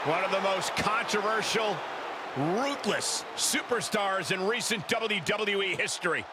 One of the most controversial, ruthless superstars in recent WWE history.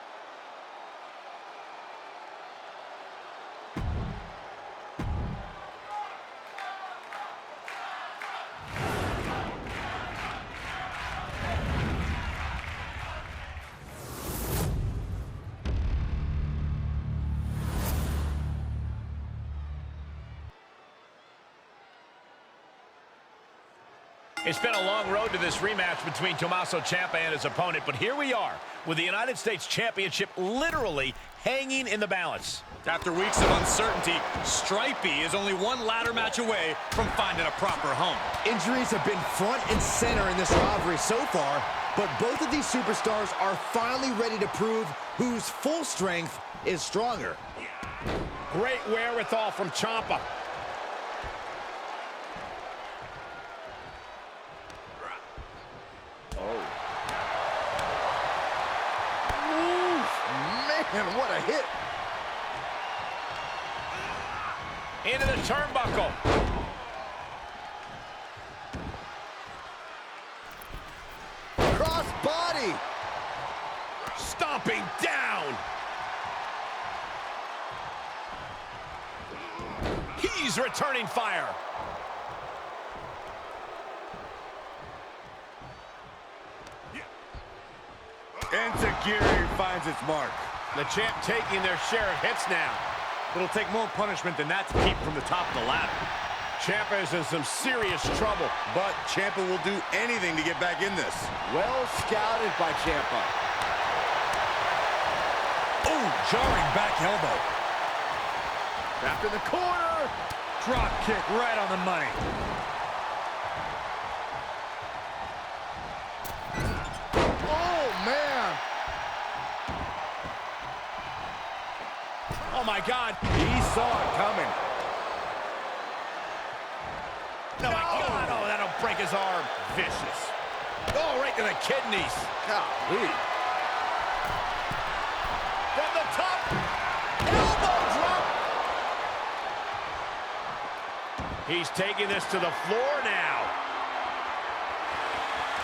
It's been a long road to this rematch between Tommaso Ciampa and his opponent, but here we are with the United States Championship literally hanging in the balance. After weeks of uncertainty, Stripey is only one ladder match away from finding a proper home. Injuries have been front and center in this rivalry so far, but both of these superstars are finally ready to prove whose full strength is stronger. Great wherewithal from Ciampa. Man, what a hit. Into the turnbuckle. Cross body. Stomping down. He's returning fire. Enzuigiri finds its mark. The champ taking their share of hits now. It'll take more punishment than that to keep from the top of the ladder. Ciampa is in some serious trouble. But Ciampa will do anything to get back in this. Well scouted by Ciampa. Oh, jarring back elbow. Trapped in the corner. Drop kick right on the money. Oh, man. Oh, my God. He saw it coming. No, my God. Oh, that'll break his arm. Vicious. Oh, right to the kidneys. Golly. From the top. Elbow drop. He's taking this to the floor now.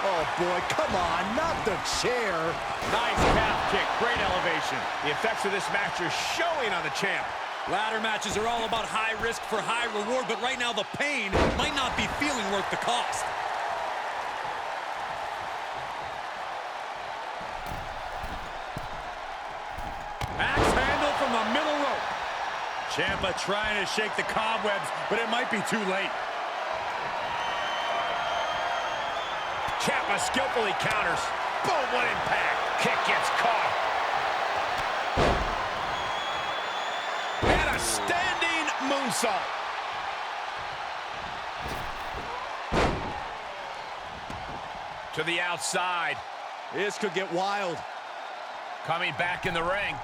Oh, boy, come on, not the chair. Nice calf kick. Great elevation. The effects of this match are showing on the champ. Ladder matches are all about high risk for high reward, but right now the pain might not be feeling worth the cost. Axe handle from the middle rope. Ciampa trying to shake the cobwebs, but it might be too late. Ciampa skillfully counters. Boom, what impact. Kick gets caught. And a standing moonsault. To the outside. This could get wild. Coming back in the ring.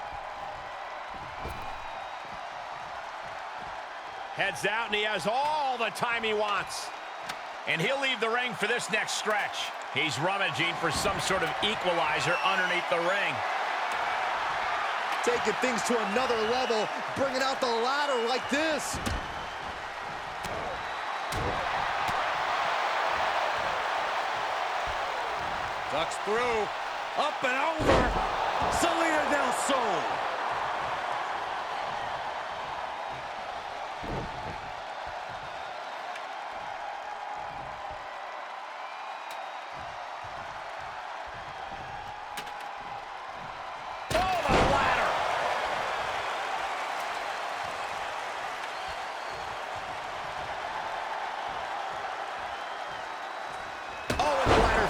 Heads out, and he has all the time he wants. And he'll leave the ring for this next stretch. He's rummaging for some sort of equalizer underneath the ring. Taking things to another level, bringing out the ladder like this. Ducks through, up and over. Salida del Sol.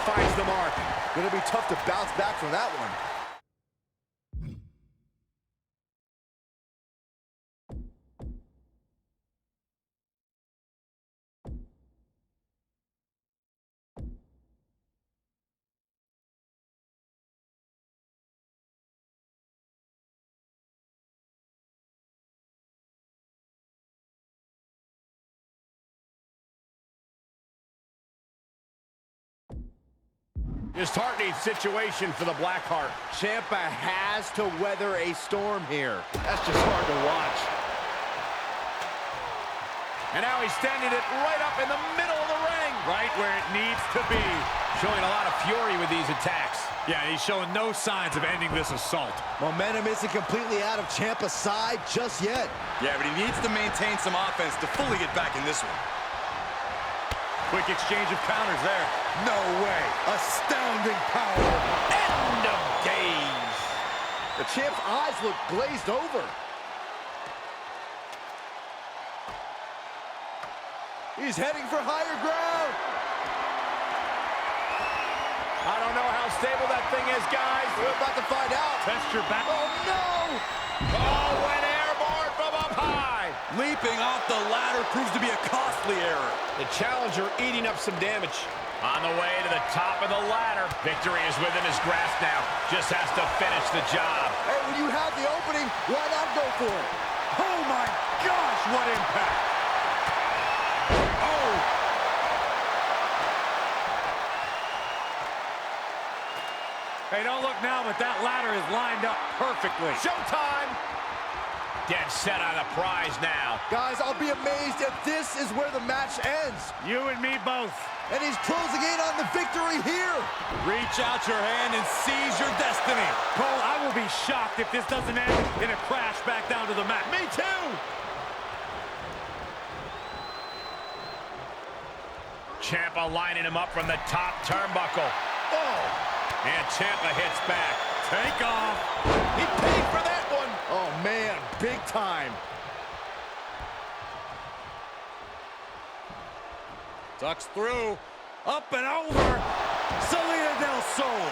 Finds the mark. Gonna be tough to bounce back from that one. Disheartening situation for the Blackheart. Ciampa has to weather a storm here. That's just hard to watch. And now he's standing it right up in the middle of the ring. right where it needs to be. Showing a lot of fury with these attacks. Yeah, he's showing no signs of ending this assault. Momentum isn't completely out of Ciampa's side just yet. Yeah, but he needs to maintain some offense to fully get back in this one. Quick exchange of counters there. No way. Astounding power. End of days. The champ's eyes look glazed over. He's heading for higher ground. I don't know how stable that thing is, guys. We're about to find out. Test your back. Oh, no! Oh, went airborne from up high. Leaping off the ladder proves to be a costly error. The challenger eating up some damage. On the way to the top of the ladder. Victory is within his grasp now. Just has to finish the job. Hey, when you have the opening, why not go for it? Oh my gosh, what impact! Oh! Hey, don't look now, but that ladder is lined up perfectly. Showtime. Dead set on the prize now. Guys, I'll be amazed if this is where the match ends. You and me both. And he's closing in on the victory here. Reach out your hand and seize your destiny. Cole, I will be shocked if this doesn't end in a crash back down to the mat. Me too. Ciampa lining him up from the top turnbuckle. Oh! And Ciampa hits back. Take off. He paid for that one. Oh, man, big time. Ducks through. Up and over. Salida del Sol.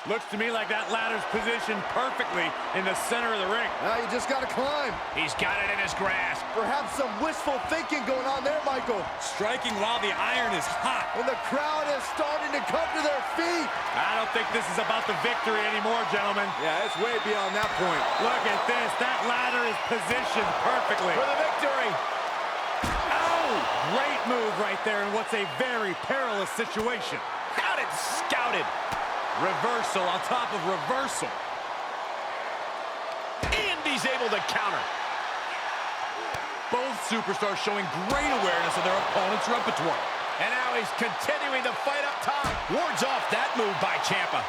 Looks to me like that ladder's positioned perfectly in the center of the ring. Now you just got to climb. He's got it in his grasp. Perhaps some wishful thinking going on there, Michael. Striking while the iron is hot. And the crowd is starting to come to their feet. I don't think this is about the victory anymore, gentlemen. Yeah, it's way beyond that point. Look at this. That ladder is positioned perfectly. For the victory. Oh! Great move right there in what's a very perilous situation. Got it scouted. Reversal on top of reversal. And he's able to counter. Both superstars showing great awareness of their opponent's repertoire. And now he's continuing to fight up top. Wards off that move by Ciampa.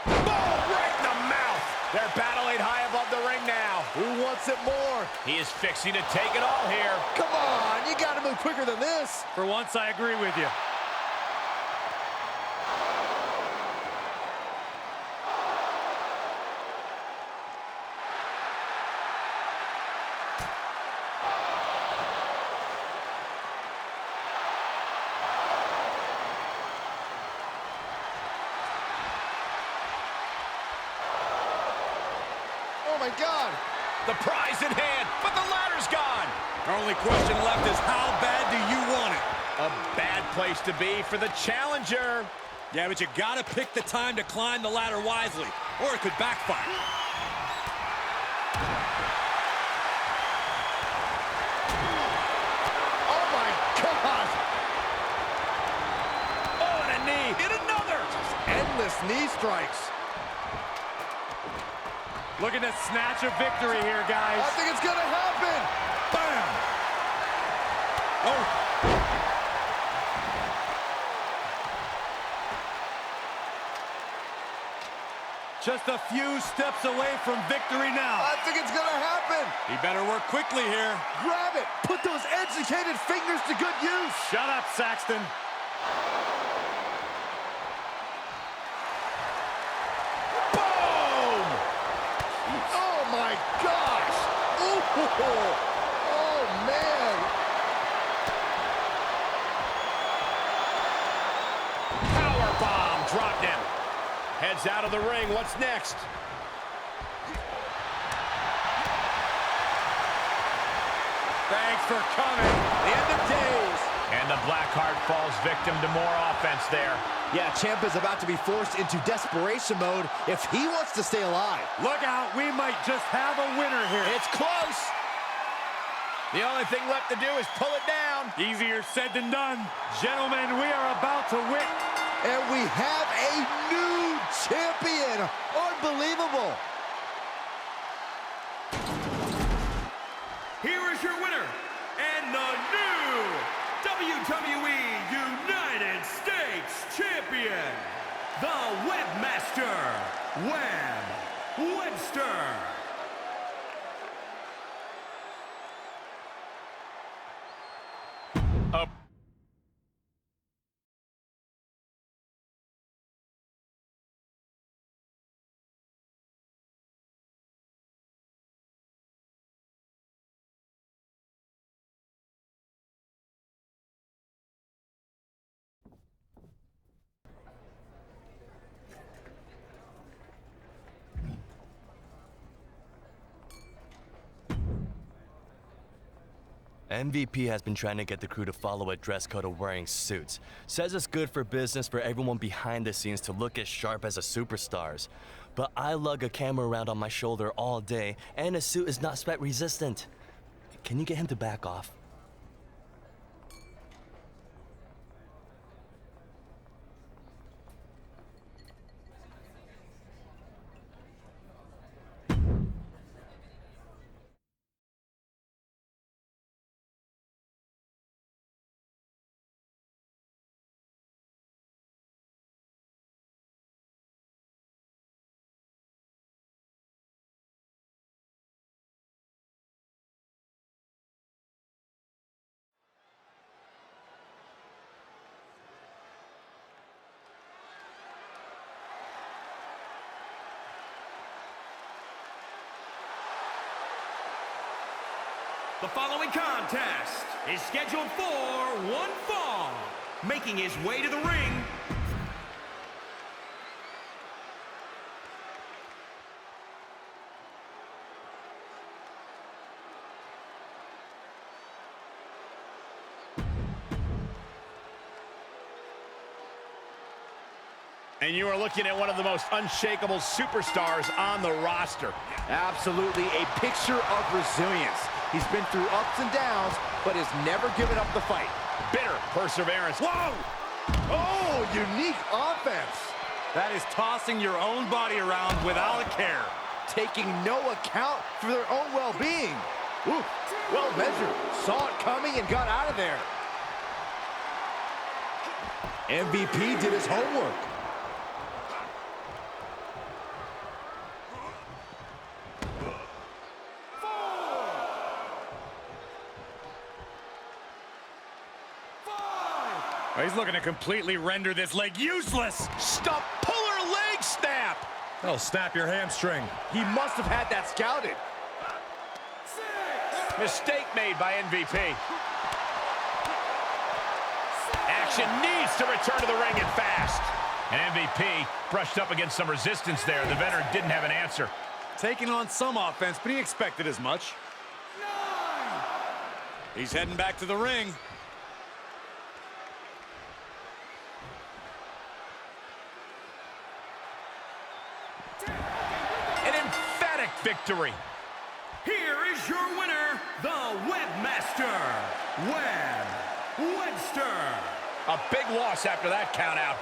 Boom! Right in the mouth. They're battling high above the ring now. Who wants it more? He is fixing to take it all here. Come on, you got to move quicker than this. For once, I agree with you. Oh, my God. The prize in hand, but the ladder's gone. Our only question left is how bad do you want it? A bad place to be for the challenger. Yeah, but you gotta pick the time to climb the ladder wisely, or it could backfire. Oh, my God. Oh, and a knee. And another. Endless knee strikes. Looking to snatch a victory here, guys. I think it's going to happen. Bam! Oh! Just a few steps away from victory now. I think it's going to happen. He better work quickly here. Grab it. Put those educated fingers to good use. Shut up, Saxton. Boom! Oh, my gosh. Ooh. Oh, man. Powerbomb dropped him. Heads out of the ring. What's next? Thanks for coming. The end of days. And the Blackheart falls victim to more offense there. Yeah, Ciampa's about to be forced into desperation mode if he wants to stay alive. Look out, we might just have a winner here. It's close. The only thing left to do is pull it down. Easier said than done. Gentlemen, we are about to win. And we have a new champion. Unbelievable. here is your winner, and the new WWE United States Champion, the Webmaster, Webb Webster. Up. MVP has been trying to get the crew to follow a dress code of wearing suits. Says it's good for business for everyone behind the scenes to look as sharp as the superstars. But I lug a camera around on my shoulder all day, and a suit is not sweat resistant. Can you get him to back off? The following contest is scheduled for one fall. Making his way to the ring, And you are looking at one of the most unshakable superstars on the roster. Absolutely a picture of resilience. He's been through ups and downs, but has never given up the fight. Bitter perseverance. Whoa! Oh, unique offense. That is tossing your own body around without a care. Taking no account for their own well-being. Ooh, well measured. Saw it coming and got out of there. MVP did his homework. He's looking to completely render this leg useless. Stump puller leg snap. That'll snap your hamstring. He must have had that scouted. Mistake made by MVP. Action needs to return to the ring and fast. And MVP brushed up against some resistance there. The veteran didn't have an answer. Taking on some offense, but he expected as much. He's heading back to the ring. An emphatic victory. here is your winner, the Webmaster, Webb Webster. A big loss after that countout.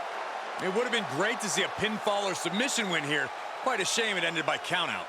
It would have been great to see a pinfall or submission win here. Quite a shame it ended by countout.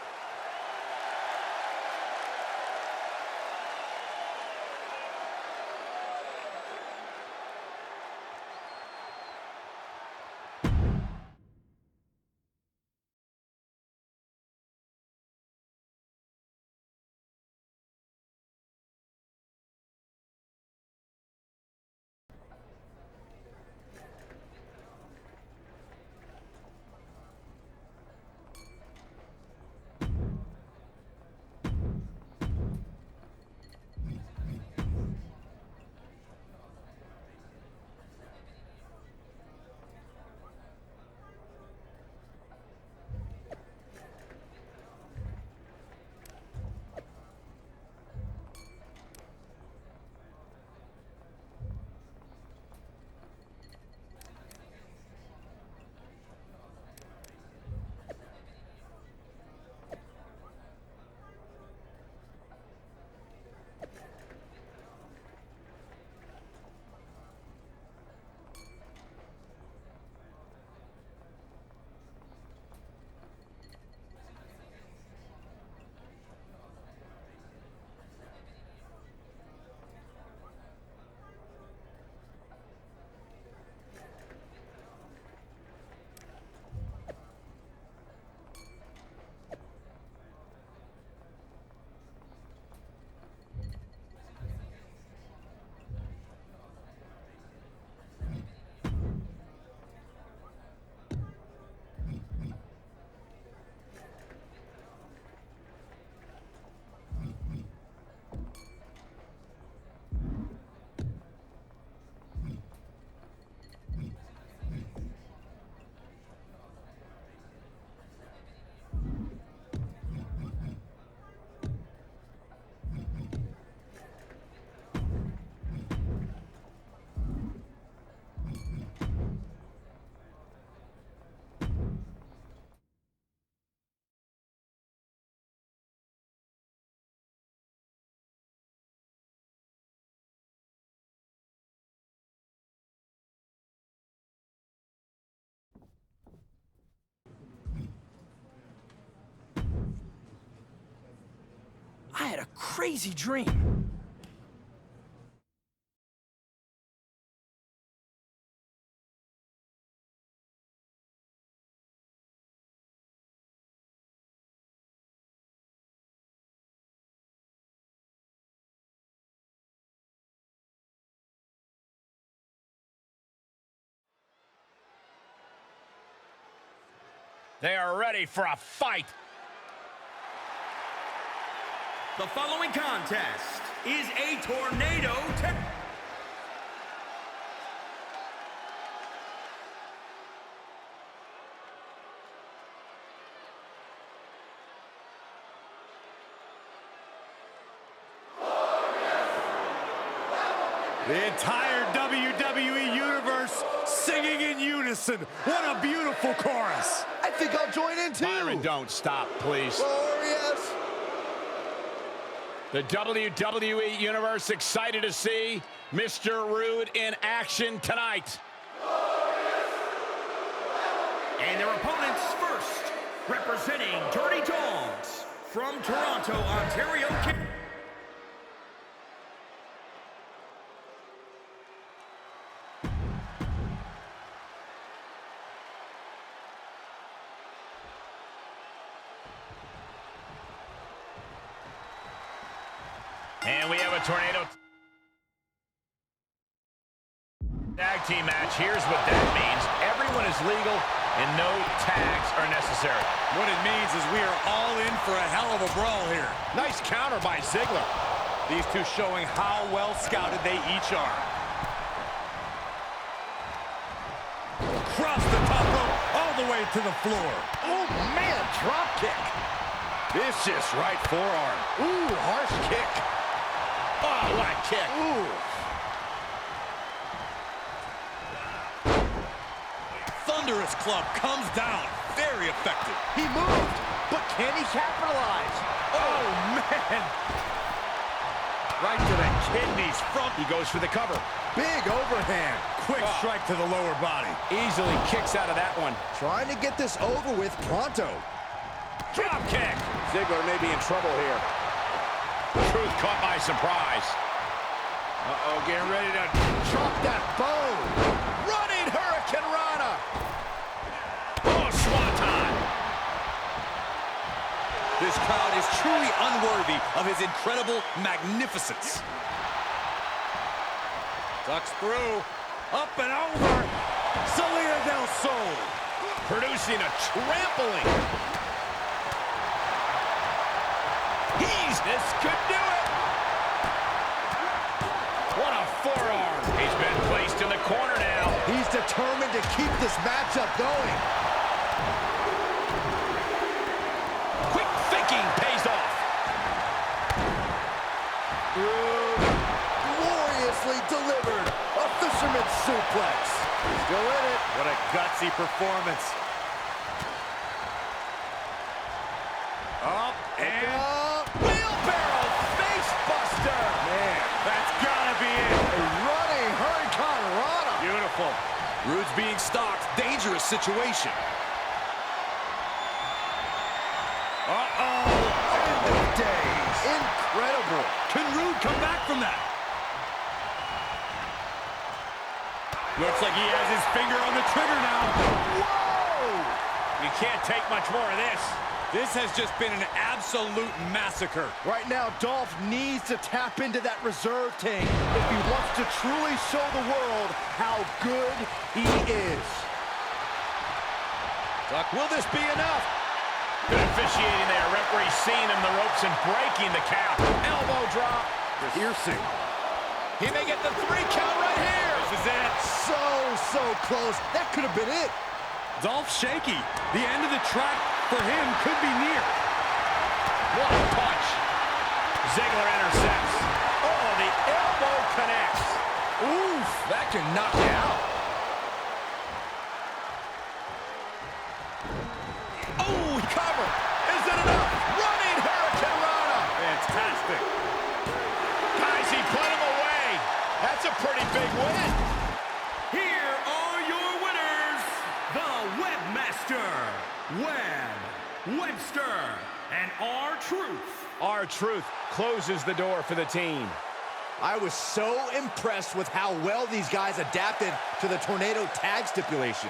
had a crazy dream. They are ready for a fight. The following contest is a tornado test. The entire WWE Universe singing in unison. What a beautiful chorus. I think I'll join in too. Byron, don't stop, please. Glorious. The WWE Universe excited to see Mr. Rude in action tonight. And their opponents first, representing Dirty Dogs from Toronto, Ontario, Canada. And we have a tornado tag team match. Here's what that means. Everyone is legal and no tags are necessary. What it means is we are all in for a hell of a brawl here. Nice counter by Ziggler. These two showing how well scouted they each are. Across the top rope, all the way to the floor. Oh, man, drop kick. Vicious right forearm. Ooh, harsh kick. Oh, what a kick. Ooh. Thunderous club comes down. Very effective. He moved, but can he capitalize? Oh, man. Right to the kidneys. Front. He goes for the cover. Big overhand. Quick strike to the lower body. Easily kicks out of that one. Trying to get this over with pronto. Drop kick. Ziggler may be in trouble here. Truth caught by surprise. Uh-oh, getting ready to Drop that bone. Running Hurricane Rana. Oh, swanton. This crowd is truly unworthy of his incredible magnificence. ducks through. Up and over. Salida del Sol. Producing a trampling. This could do it. What a forearm. He's been placed in the corner now. He's determined to keep this matchup going. Quick thinking pays off. Gloriously delivered. A fisherman's suplex. Still in it. What a gutsy performance. Up and... Wheelbarrow face buster. Man, that's gotta be it. A running Hurricane Rana. Beautiful. Rude's being stalked. Dangerous situation. Uh-oh. End of days. Incredible. Can Rude come back from that? Looks like he has his finger on the trigger now. Whoa! You can't take much more of this. This has just been an absolute massacre. Right now, Dolph needs to tap into that reserve tank if he wants to truly show the world how good he is. Will this be enough? Good officiating there. Referee seeing him the ropes and breaking the count. Elbow drop. Piercing. He may get the 3 count right here. This is it. So close. That could have been it. Dolph shaky. The end of the track for him could be near. What a punch. Ziggler intercepts. Oh, the elbow connects. Oof, that can knock you out. Oh, cover. Is it enough? Running Hurricane Rana. Fantastic. Guys, he put him away. That's a pretty big win. Here are your winners, the Webmaster, Webster, and R-Truth. R-Truth closes the door for the team. I was so impressed with how well these guys adapted to the tornado tag stipulation.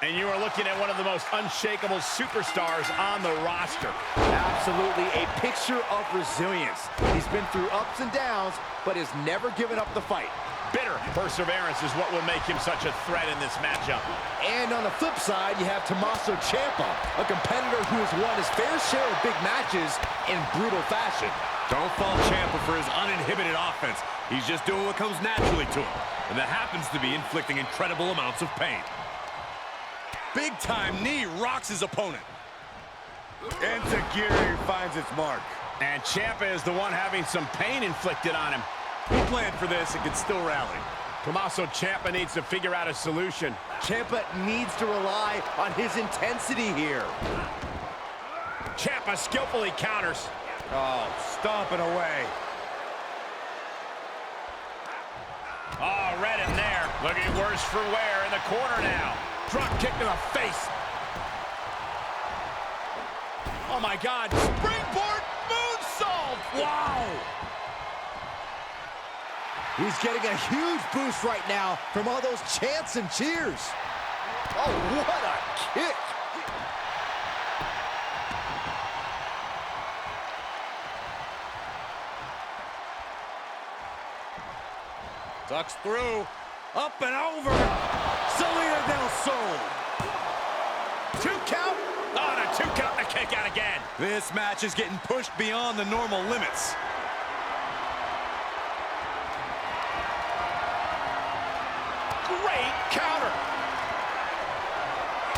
And you are looking at one of the most unshakable superstars on the roster. Absolutely a picture of resilience. He's been through ups and downs, but has never given up the fight. Bitter perseverance is what will make him such a threat in this matchup. And on the flip side, you have Tommaso Ciampa, a competitor who has won his fair share of big matches in brutal fashion. Don't fault Ciampa for his uninhibited offense. He's just doing what comes naturally to him. And that happens to be inflicting incredible amounts of pain. Big-time knee rocks his opponent. Enziguri finds its mark. And Ciampa is the one having some pain inflicted on him. He planned for this and can still rally. Tommaso Ciampa needs to figure out a solution. Ciampa needs to rely on his intensity here. Ciampa skillfully counters. Oh, stomping away. Oh, read him there. Looking worse for wear in the corner now. Drop kick to the face. Oh, my God. Springboard moonsault. Wow. He's getting a huge boost right now from all those chants and cheers. Oh, what a kick. Ducks through. Up and over. Salida del Sol. 2 count. Oh, and a 2 count and a kick out again. This match is getting pushed beyond the normal limits. Great counter.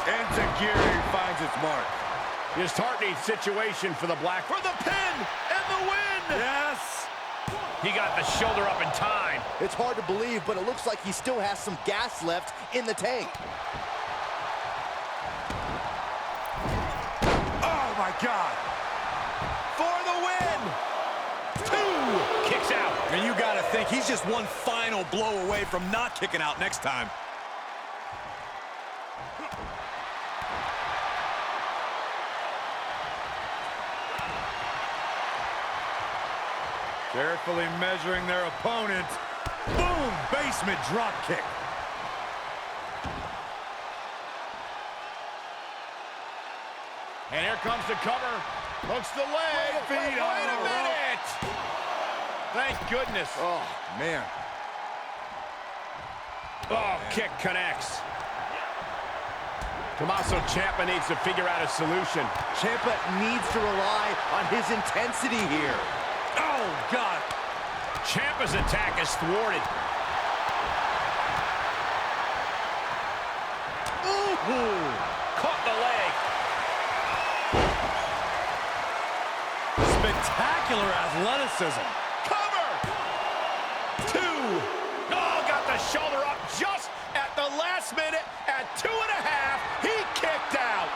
Enziguri finds its mark. Disheartening situation for the Black. For the pin and the win. Yes. He got the shoulder up in time. It's hard to believe, but it looks like he still has some gas left in the tank. Oh, my God. For the win. 2 kicks out. And you got to think he's just one final blow away from not kicking out next time. Carefully measuring their opponent. Boom! Basement drop kick. And here comes the cover. Hooks the leg. Wait a minute. Thank goodness. Oh, man. Oh, kick connects. Tommaso Ciampa needs to figure out a solution. Ciampa needs to rely on his intensity here. Oh, God. Ciampa's attack is thwarted. Ooh. Caught the leg. Spectacular athleticism. Cover. 2. Oh, got the shoulder up just at the last minute. At 2.5, he kicked out.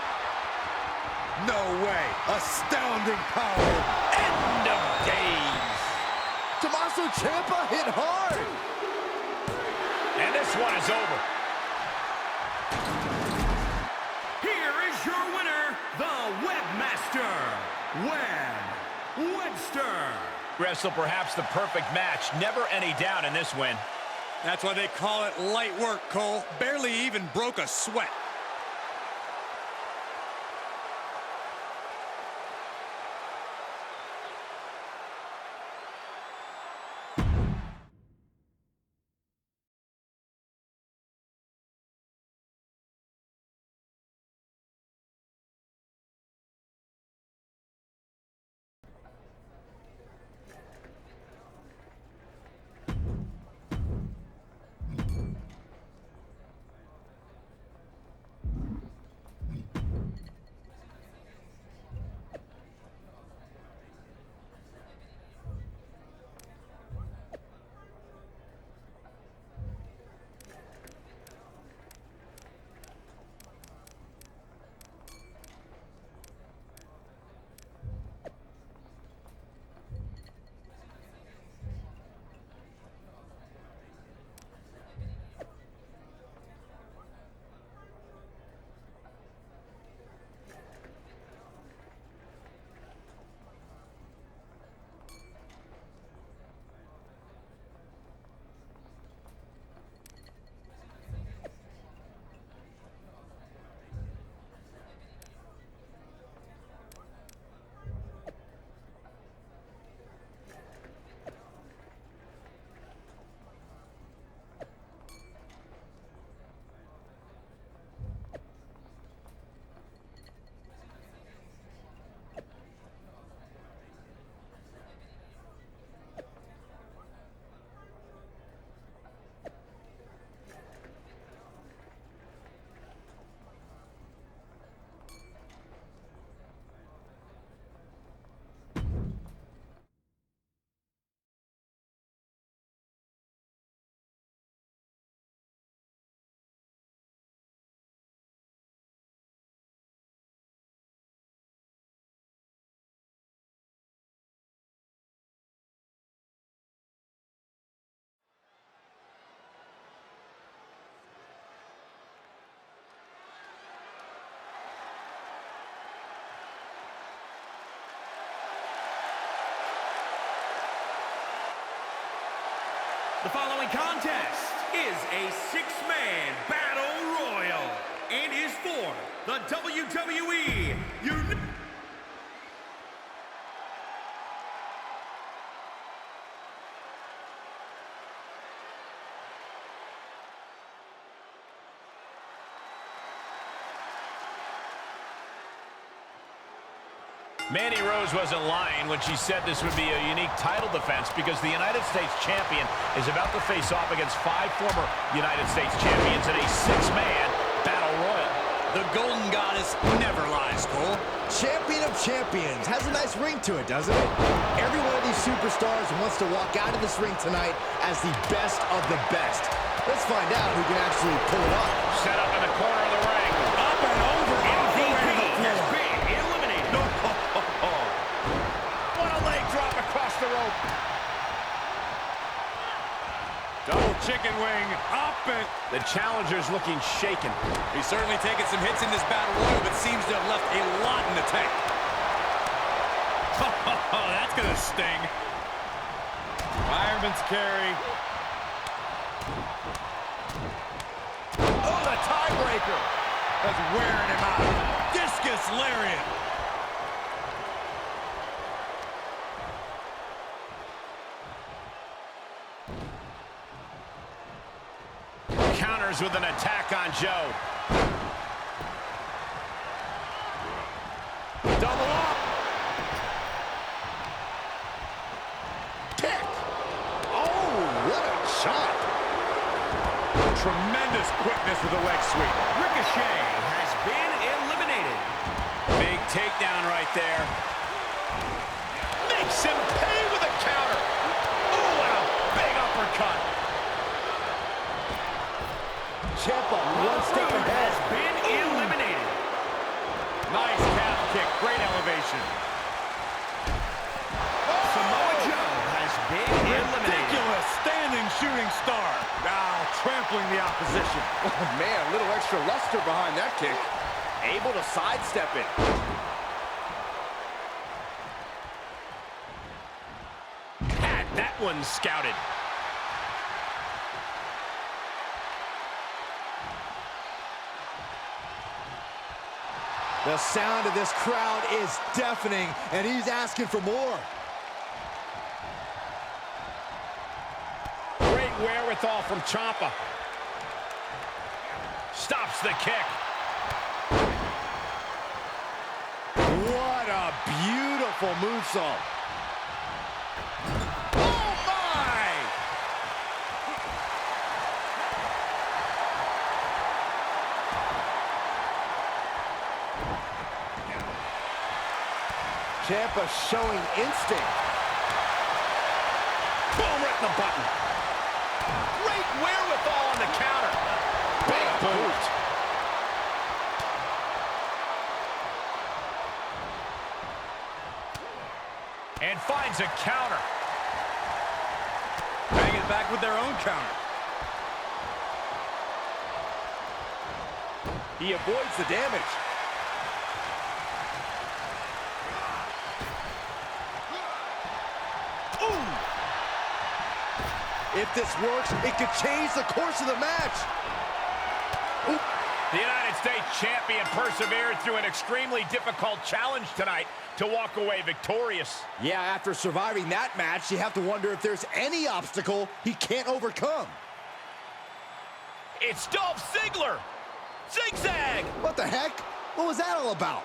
No way. Astounding power. End of days. Tommaso Ciampa hit hard. And this one is over. Here is your winner, the Webmaster, Webb Webster. Wrestle perhaps the perfect match. Never any doubt in this win. That's why they call it light work, Cole. Barely even broke a sweat. The following contest is a six-man battle royal and is for the WWE Mandy Rose wasn't lying when she said this would be a unique title defense because the United States champion is about to face off against 5 former United States champions in a 6-man battle royal. The Golden Goddess never lies, Cole. Champion of champions. Has a nice ring to it, doesn't it? Every one of these superstars wants to walk out of this ring tonight as the best of the best. Let's find out who can actually pull it off. Set up in the corner of the ring. Up and over. MVP has been eliminated. What a leg drop across the rope. Double chicken wing. Up and... The challenger's looking shaken. He's certainly taken some hits in this battle royal, but seems to have left a lot in the tank. Oh, that's going to sting. Fireman's carry. Oh, the tiebreaker. That's wearing him out. Discus lariat. Counters with an attack on Joe. Double up. Kick. Oh, what a shot. Tremendous quickness with the leg sweep. Ricochet has been eliminated. Big takedown right there. Makes him pay with a counter. Oh, and a big uppercut. Ciampa one step Rude ahead. has been eliminated. Nice calf kick. Great elevation. Samoa Joe has been eliminated. Ridiculous standing shooting star. Now trampling the opposition. Oh, man, a little extra luster behind that kick. Able to sidestep it. Had that one scouted. The sound of this crowd is deafening, and he's asking for more. Great wherewithal from Ciampa. Stops the kick. What a beautiful moonsault. Oh, my! Ciampa showing instinct. Boom, right in the button. Great wherewithal on the counter. Big boot. And finds a counter. Banging back with their own counter. He avoids the damage. If this works, it could change the course of the match. Ooh. The United States champion persevered through an extremely difficult challenge tonight to walk away victorious. Yeah, after surviving that match, you have to wonder if there's any obstacle he can't overcome. It's Dolph Ziggler. Zigzag. What the heck? What was that all about?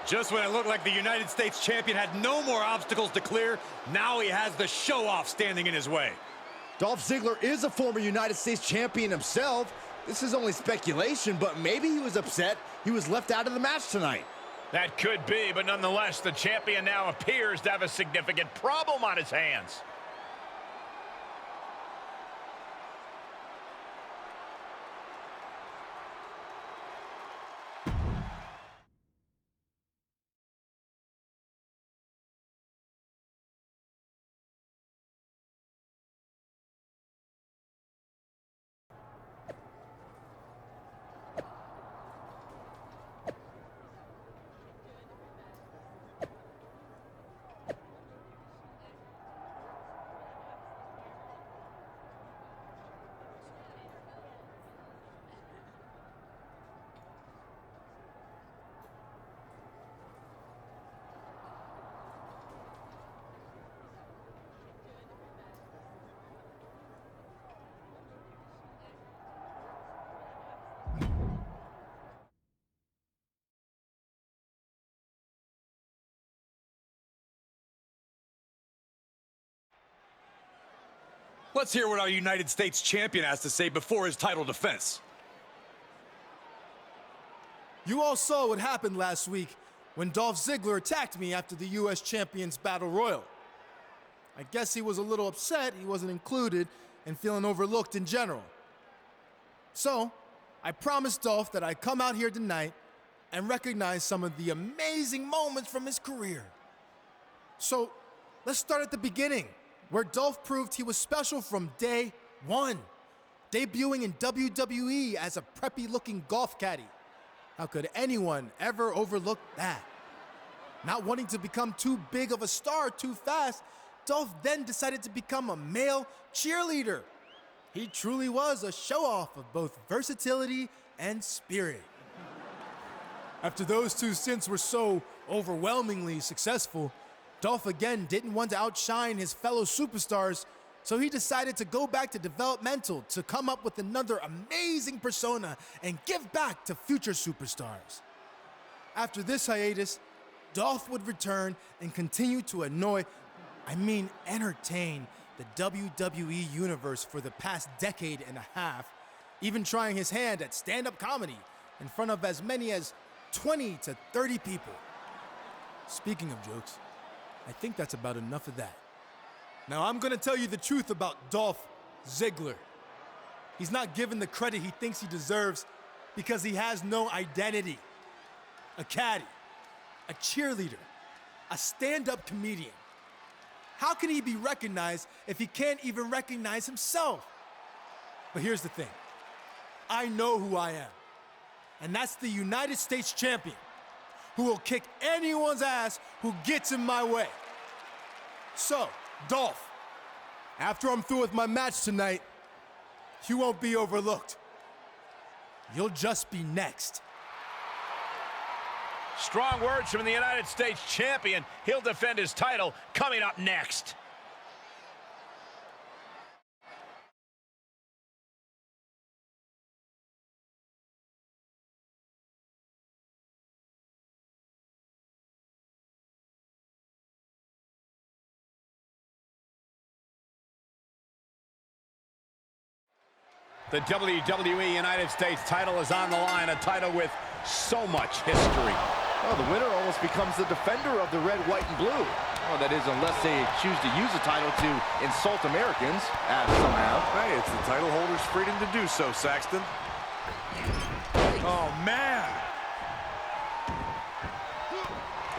Just when it looked like the United States champion had no more obstacles to clear, now he has the show-off standing in his way. Dolph Ziggler is a former United States champion himself. This is only speculation, but maybe he was upset he was left out of the match tonight. That could be, but nonetheless, the champion now appears to have a significant problem on his hands. Let's hear what our United States champion has to say before his title defense. You all saw what happened last week when Dolph Ziggler attacked me after the U.S. Champions Battle Royal. I guess he was a little upset he wasn't included and feeling overlooked in general. So, I promised Dolph that I'd come out here tonight and recognize some of the amazing moments from his career. So, let's start at the beginning, where Dolph proved he was special from day one, debuting in WWE as a preppy-looking golf caddy. How could anyone ever overlook that? Not wanting to become too big of a star too fast, Dolph then decided to become a male cheerleader. He truly was a show-off of both versatility and spirit. After those two stints were so overwhelmingly successful, Dolph again didn't want to outshine his fellow superstars, so he decided to go back to developmental to come up with another amazing persona and give back to future superstars. After this hiatus, Dolph would return and continue to entertain the WWE Universe for the past decade and a half, even trying his hand at stand-up comedy in front of as many as 20 to 30 people. Speaking of jokes, I think that's about enough of that. Now I'm gonna tell you the truth about Dolph Ziggler. He's not given the credit he thinks he deserves because he has no identity. A caddy, a cheerleader, a stand-up comedian. How can he be recognized if he can't even recognize himself? But here's the thing. I know who I am, and that's the United States champion who will kick anyone's ass who gets in my way. So, Dolph, after I'm through with my match tonight, you won't be overlooked. You'll just be next. Strong words from the United States champion. He'll defend his title coming up next. The WWE United States title is on the line, a title with so much history. Well, the winner almost becomes the defender of the red, white, and blue. Well, that is, unless they choose to use the title to insult Americans, as some have. Hey, it's the title holder's freedom to do so, Saxton. Oh, man.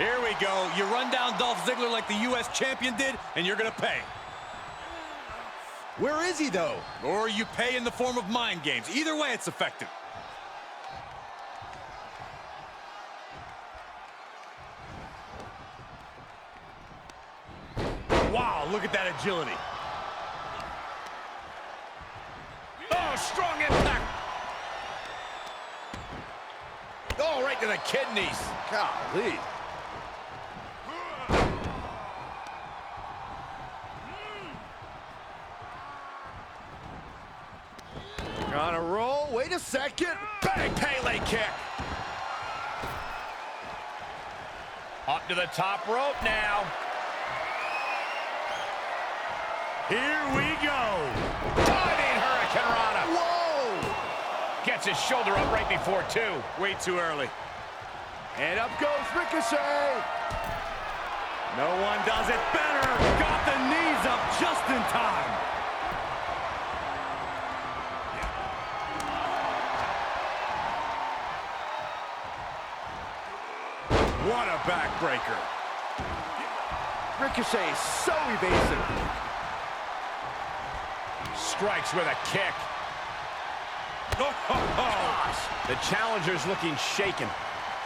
Here we go. You run down Dolph Ziggler like the U.S. champion did, and you're going to pay. Where is he, though? Or you pay in the form of mind games. Either way, it's effective. Wow, look at that agility. Oh, strong impact. Oh, right to the kidneys. Golly. On a roll. Wait a second. Bang, Pele kick. Up to the top rope now. Here we go. Diving Hurricane Rana. Whoa! Gets his shoulder up right before two. Way too early. And up goes Ricochet. No one does it better. Got the knees up just in time. What a backbreaker. Ricochet is so evasive. Strikes with a kick. Oh, The challenger's looking shaken.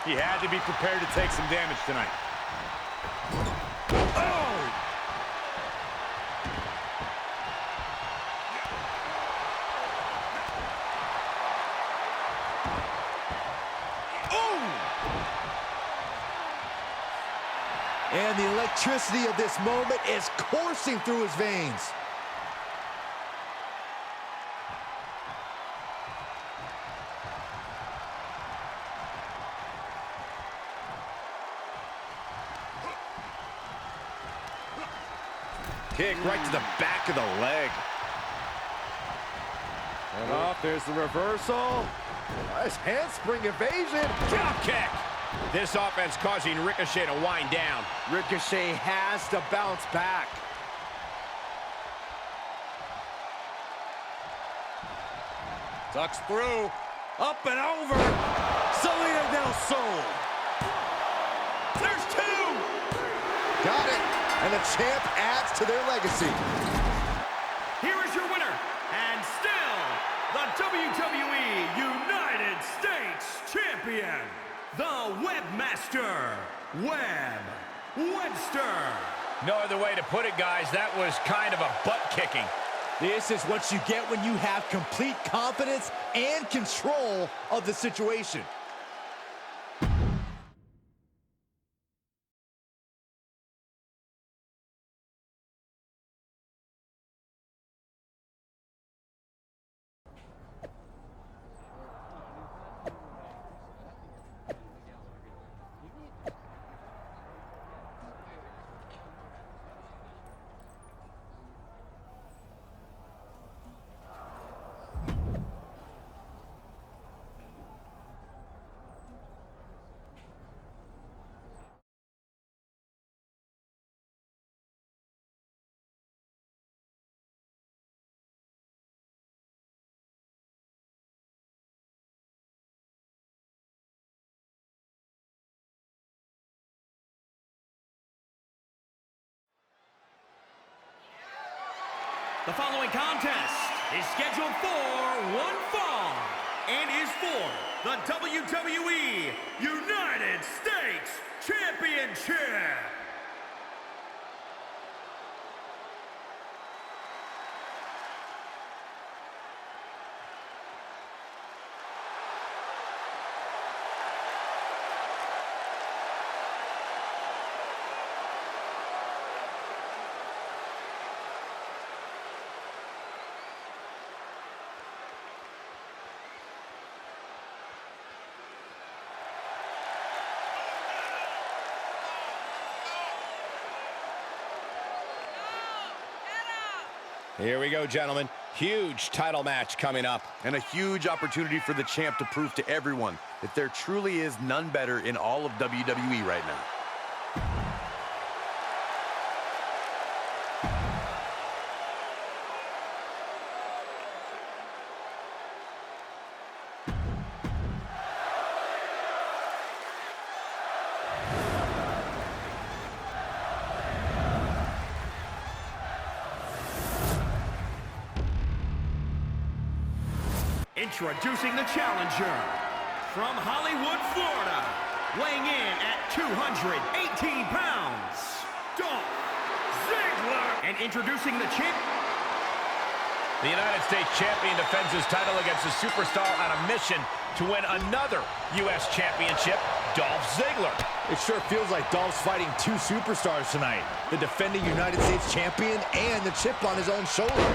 he had to be prepared to take some damage tonight. And the electricity of this moment is coursing through his veins. Kick right to the back of the leg. And off, there's the reversal. Nice handspring evasion. Drop kick. This offense causing Ricochet to wind down. Ricochet has to bounce back. Tucks through. Up and over. Salida del Sol. There's two. Got it. And the champ adds to their legacy. Here is your winner, and still the WWE United States Champion, the Webmaster, Web Webster. No other way to put it, guys. That was kind of a butt kicking. This is what you get when you have complete confidence and control of the situation. The following contest is scheduled for one fall and is for the WWE United States Championship. Here we go, gentlemen. Huge title match coming up. And a huge opportunity for the champ to prove to everyone that there truly is none better in all of WWE right now. Introducing the challenger from Hollywood, Florida, weighing in at 218 pounds, Dolph Ziggler. And introducing the champ. The United States Champion defends his title against a superstar on a mission to win another U.S. Championship, Dolph Ziggler. It sure feels like Dolph's fighting two superstars tonight. The defending United States Champion and the chip on his own shoulder.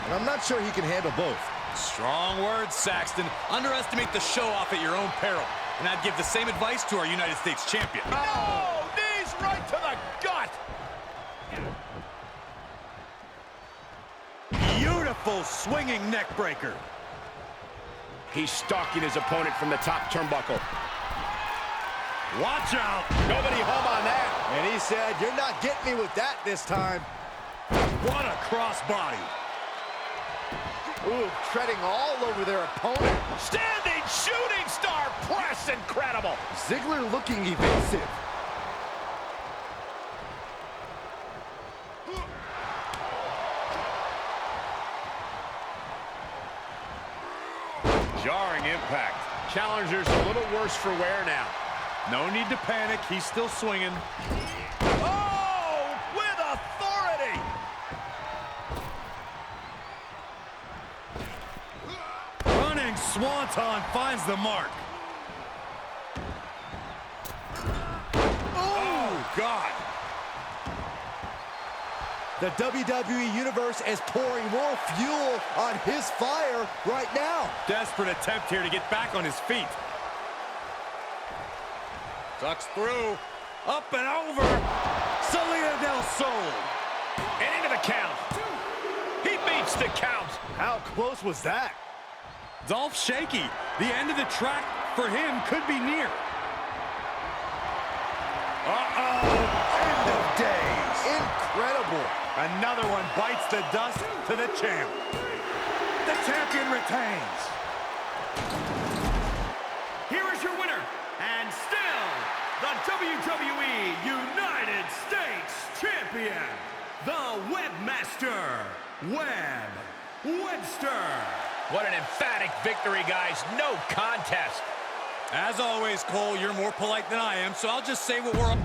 And I'm not sure he can handle both. Strong words, Saxton. Underestimate the show off at your own peril. And I'd give the same advice to our United States champion. Oh, knees right to the gut. Beautiful swinging neck breaker. He's stalking his opponent from the top turnbuckle. Watch out. Nobody home on that. And he said, "You're not getting me with that this time." What a crossbody. Ooh, treading all over their opponent. Standing shooting star press, incredible. Ziggler looking evasive. Jarring impact. Challenger's a little worse for wear now. No need to panic. He's still swinging. Oh, with authority. Running swanton finds the mark. Oh, God. The WWE Universe is pouring more fuel on his fire right now. Desperate attempt here to get back on his feet. Tucks through. Up and over. Salida del Sol. And into the count. He beats the count. How close was that? Dolph shaky. The end of the track for him could be near. End of days. Incredible. Another one bites the dust to the champ. The champion retains. Here is your winner, and still the WWE United States Champion, the Webmaster, Webb Webster. What an emphatic victory, guys. No contest. As always, Cole, you're more polite than I am, so I'll just say what we're...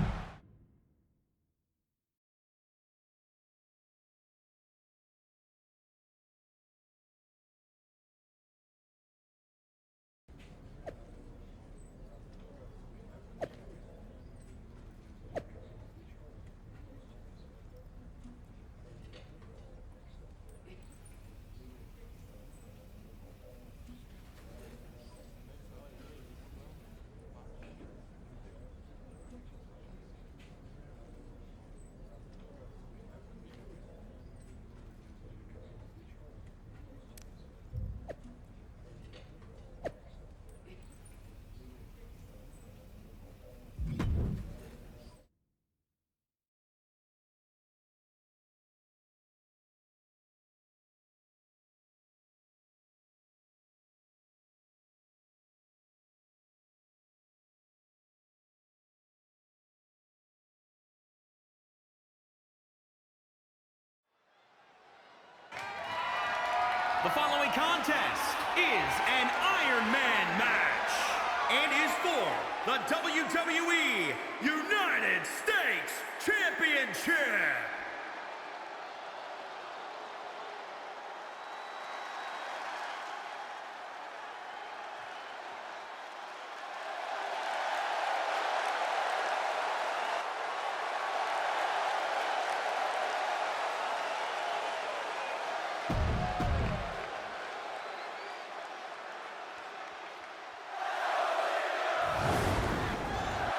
The following contest is an Iron Man match and is for the WWE United States Championship.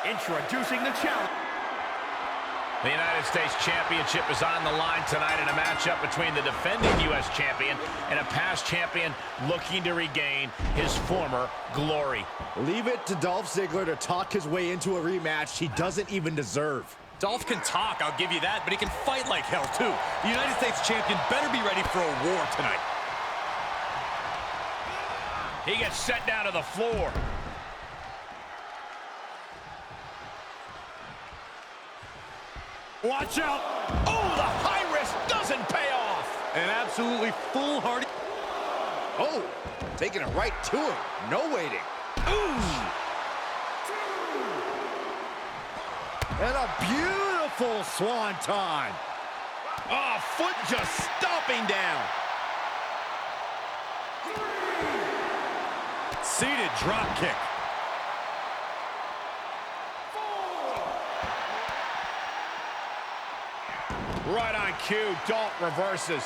Introducing the challenge. The United States Championship is on the line tonight in a matchup between the defending U.S. champion and a past champion looking to regain his former glory. Leave it to Dolph Ziggler to talk his way into a rematch he doesn't even deserve. Dolph can talk, I'll give you that, but he can fight like hell, too. The United States champion better be ready for a war tonight. He gets set down to the floor. Watch out! Oh, the high risk doesn't pay off. An absolutely foolhardy... Oh, taking it right to him. No waiting. Ooh. And a beautiful swanton. Oh, foot just stomping down. Seated drop kick. Right on cue, Dolph reverses.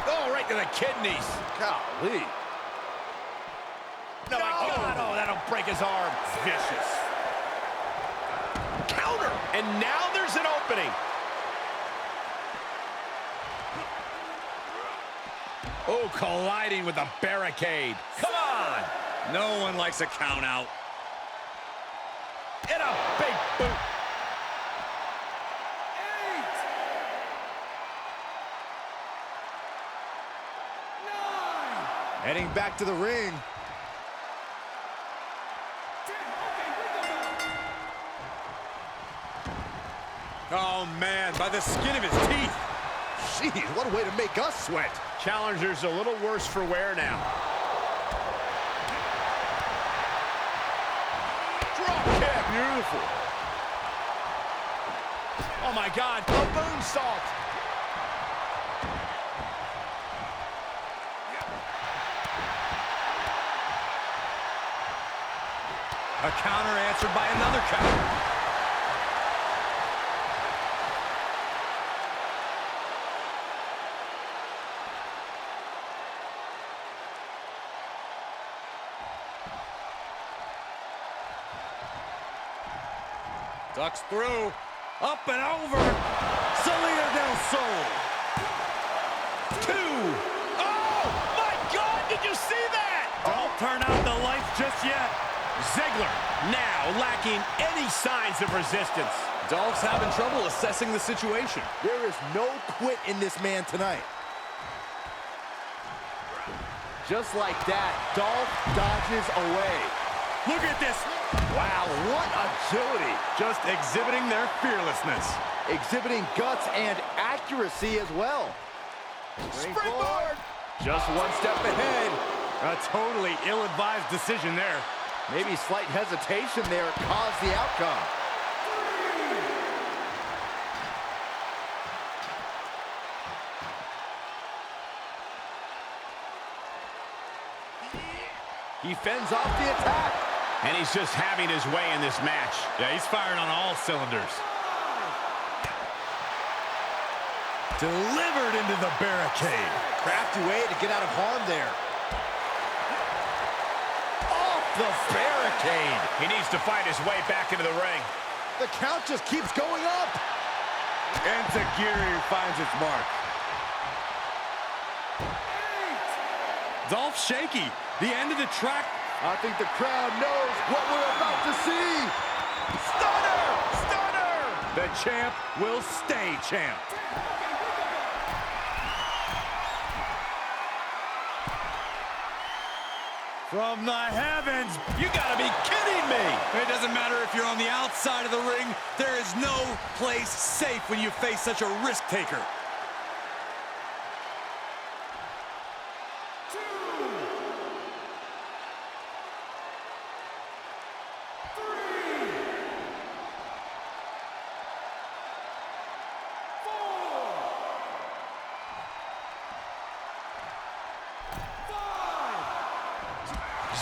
Oh, right to the kidneys. Golly. No, my God, oh, that'll break his arm. Vicious. Counter, and now there's an opening. Oh, colliding with the barricade. Come on. No one likes a count out. And a big boot. Heading back to the ring. Oh, man, by the skin of his teeth. Jeez, what a way to make us sweat. Challenger's a little worse for wear now. Drop kick. Beautiful. Oh, my God, a moonsault. A counter answered by another counter. Ducks through. Up and over. Salida del Sol. 2. Oh, my God, just yet. Ziggler now lacking any signs of resistance. Dolph's having trouble assessing the situation. There is no quit in this man tonight. Just like that, Dolph dodges away. Look at this. Wow, what agility. Just exhibiting their fearlessness. Exhibiting guts and accuracy as well. Springboard! Just one step ahead. A totally ill-advised decision there. Maybe slight hesitation there caused the outcome. He fends off the attack. And he's just having his way in this match. Yeah, he's firing on all cylinders. Delivered into the barricade. Crafty way to get out of harm there. Off the barricade. He needs to fight his way back into the ring. The count just keeps going up. And Zagiri finds its mark. Dolph shaky. The end of the track. I think the crowd knows what we're about to see. Stunner! Stunner! The champ will stay champ. From the heavens. You gotta be kidding me! It doesn't matter if you're on the outside of the ring. There is no place safe when you face such a risk taker.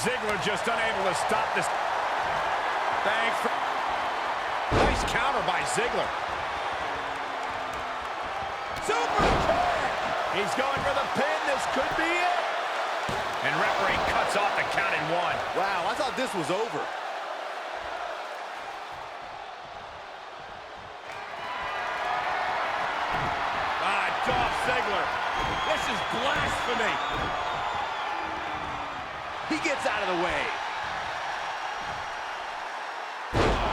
Ziggler just unable to stop this. Thanks for... Nice counter by Ziggler. Super kick! He's going for the pin. This could be it. And referee cuts off the count in one. Wow, I thought this was over. Dolph Ziggler. This is blasphemy. He gets out of the way.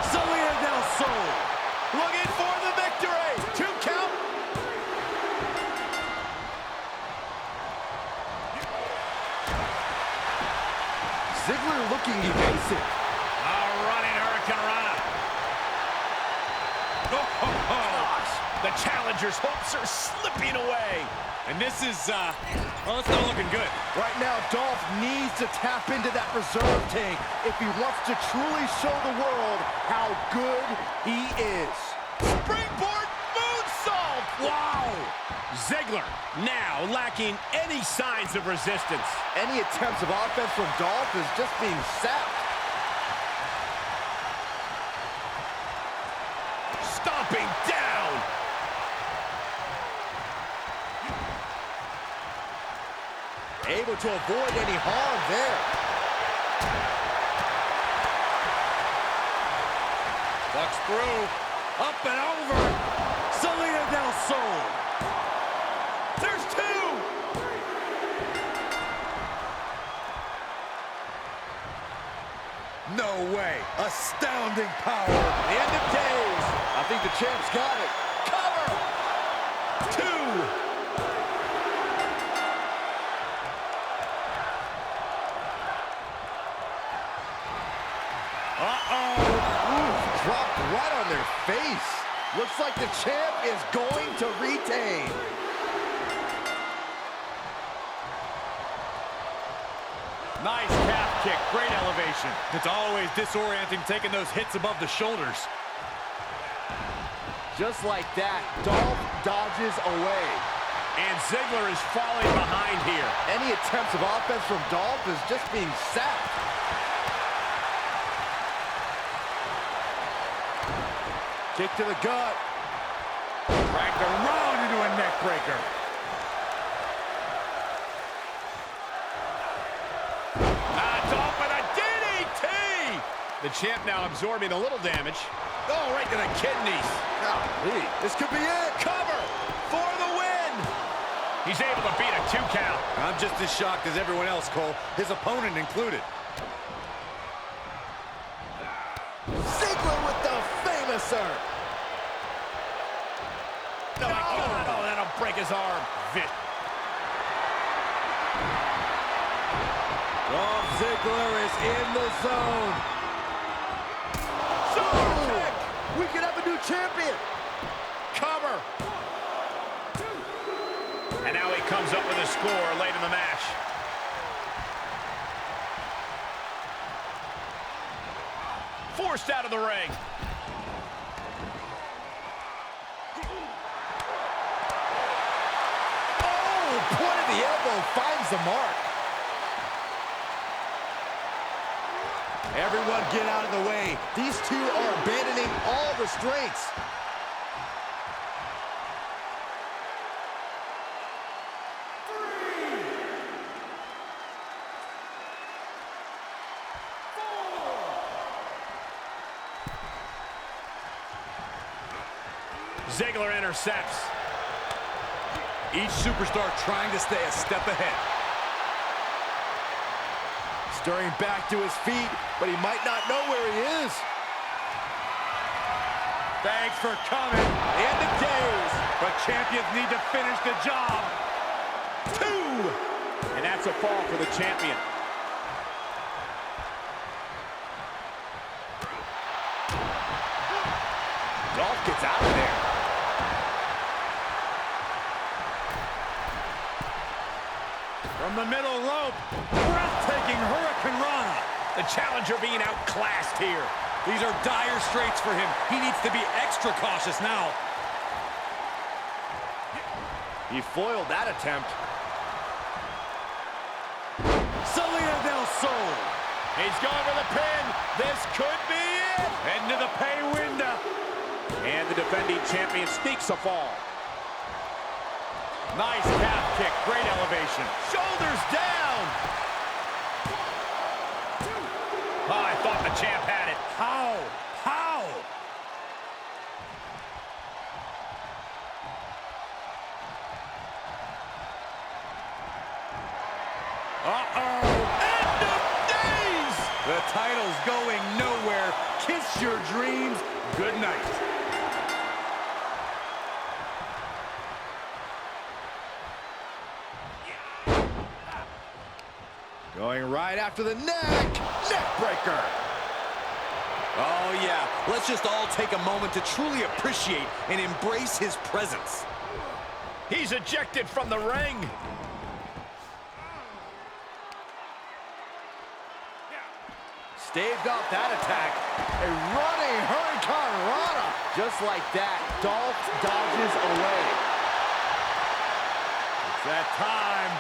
Salida del Sol. Looking for the victory. 2 count. Ziggler looking evasive. A running Hurricane Rana. Gosh, the challenger's hopes are slipping away. And this is, well, it's not looking good. Right now, Dolph needs to tap into that reserve tank if he wants to truly show the world how good he is. Springboard moonsault! Wow! Ziggler now lacking any signs of resistance. Any attempts of offense from Dolph is just being sapped. Stomping down. Able to avoid any harm there. Bucks through. Up and over. Salida del Sol. There's 2. No way. Astounding power. The end of days. I think the champ's got it. Cover. 2. Dropped right on their face. Looks like the champ is going to retain. Nice calf kick. Great elevation. It's always disorienting taking those hits above the shoulders. Just like that, Dolph dodges away. And Ziggler is falling behind here. Any attempts of offense from Dolph is just being sapped. Kick to the gut. Dragged around into a neck breaker. Dolph with a DDT! The champ now absorbing a little damage. Oh, right to the kidneys. Golly, this could be it. Cover for the win. He's able to beat a 2 count. I'm just as shocked as everyone else, Cole, his opponent included. Ziggler with the famouser. Oh, my God. Oh, that'll break his arm. Dolph Ziggler is in the zone. Super kick. We could have a new champion. Cover. And now he comes up with a score late in the match. Forced out of the ring. Oh, point of the elbow finds the mark. Everyone get out of the way. These two are abandoning all restraints. Ziggler intercepts. Each superstar trying to stay a step ahead. Stirring back to his feet, but he might not know where he is. Thanks for coming. End of days. But champions need to finish the job. 2. And that's a fall for the champion. Dolph gets out of there. From the middle rope, breathtaking Hurricane Rana. The challenger being outclassed here. These are dire straits for him. He needs to be extra cautious now. He foiled that attempt. Salida del Sol. He's going for the pin. This could be it. Into the pay window. And the defending champion sneaks a fall. Nice calf kick, great elevation. Shoulders down. Oh, I thought the champ had it. How? How? Uh-oh. End of days. The title's going nowhere. Kiss your dreams. Good night. Going right after the neck. Neck breaker. Oh, yeah. Let's just all take a moment to truly appreciate and embrace his presence. He's ejected from the ring. Staved off that attack. A running Hurricane Rana. Just like that, Dolph dodges away. It's that time.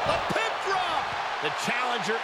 The pin drop. The challenger